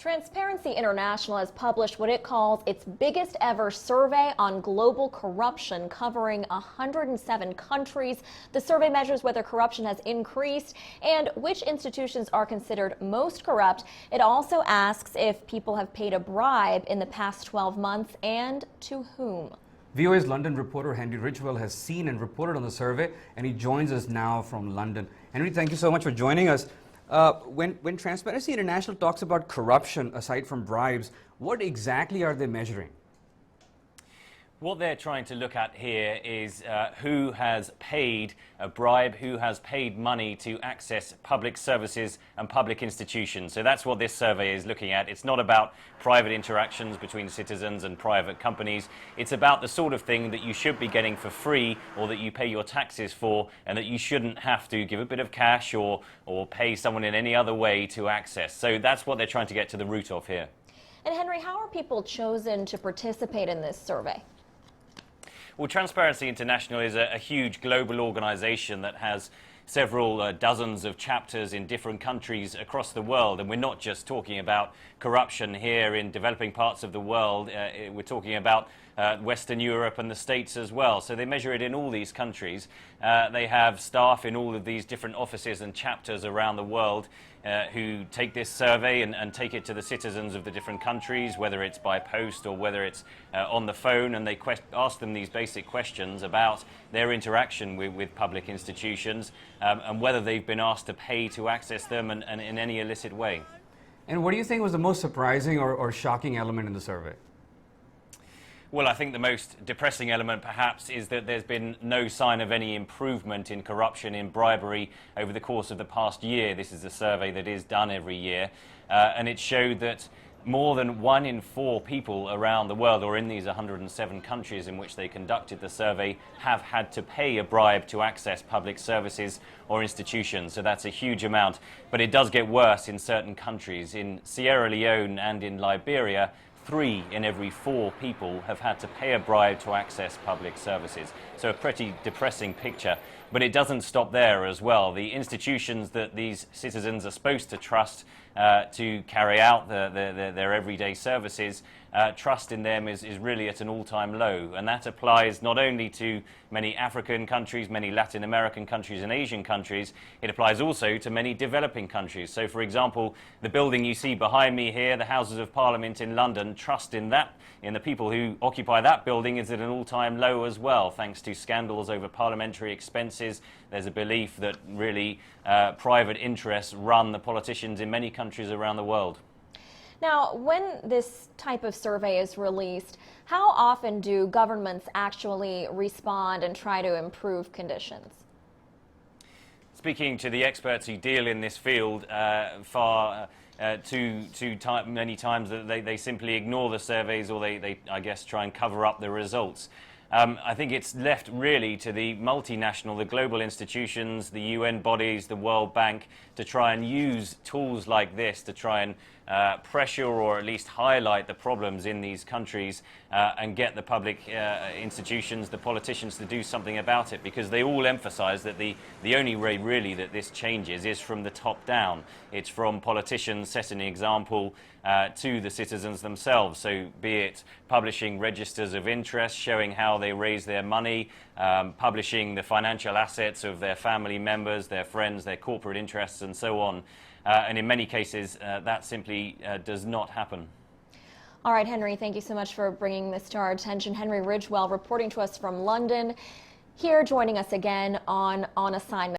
Transparency International has published what it calls its biggest ever survey on global corruption, covering 107 countries. The survey measures whether corruption has increased and which institutions are considered most corrupt. It also asks if people have paid a bribe in the past 12 months and to whom. VOA's London reporter Henry Ridgwell has seen and reported on the survey, and he joins us now from London. Henry, thank you so much for joining us. When Transparency International talks about corruption, aside from bribes, what exactly are they measuring? What they're trying to look at here is who has paid a bribe, who has paid money to access public services and public institutions. So that's what this survey is looking at. It's not about private interactions between citizens and private companies. It's about the sort of thing that you should be getting for free, or that you pay your taxes for, and that you shouldn't have to give a bit of cash or pay someone in any other way to access. So that's what they're trying to get to the root of here. And Henry, how are people chosen to participate in this survey? Well, Transparency International is a huge global organization that has several dozens of chapters in different countries across the world. And we're not just talking about corruption here in developing parts of the world. We're talking about Western Europe and the States as well. So they measure it in all these countries. They have staff in all of these different offices and chapters around the world who take this survey and take it to the citizens of the different countries, whether it's by post or whether it's on the phone, and they ask them these basic questions about their interaction with public institutions and whether they've been asked to pay to access them and in any illicit way. And what do you think was the most surprising or shocking element in the survey? Well, I think the most depressing element, perhaps, is that there's been no sign of any improvement in corruption, in bribery, over the course of the past year. This is a survey that is done every year, and it showed that more than 1 in 4 people around the world, or in these 107 countries in which they conducted the survey, have had to pay a bribe to access public services or institutions. So that's a huge amount. But it does get worse in certain countries. In Sierra Leone and in Liberia, 3 in every 4 people have had to pay a bribe to access public services. So a pretty depressing picture. But it doesn't stop there as well. The institutions that these citizens are supposed to trust to carry out their everyday services, trust in them is really at an all-time low. And that applies not only to many African countries, many Latin American countries and Asian countries, it applies also to many developing countries. So, for example, the building you see behind me here, the Houses of Parliament in London, trust in the people who occupy that building is at an all-time low as well, thanks to scandals over parliamentary expenses. There's a belief that really private interests run the politicians in many countries around the world. Now, when this type of survey is released, how often do governments actually respond and try to improve conditions? Speaking to the experts who deal in this field, many times that they simply ignore the surveys, or they I guess, try and cover up the results. I think it's left really to the multinational, the global institutions, the UN bodies, the World Bank, to try and use tools like this to try and pressure or at least highlight the problems in these countries and get the public institutions, the politicians, to do something about it, because they all emphasize that the only way really that this changes is from the top down. It's from politicians setting an example to the citizens themselves. So be it publishing registers of interest showing how they raise their money, publishing the financial assets of their family members, their friends, their corporate interests, and so on. And in many cases, that simply does not happen. All right, Henry, thank you so much for bringing this to our attention. Henry Ridgwell reporting to us from London, here joining us again on Assignment.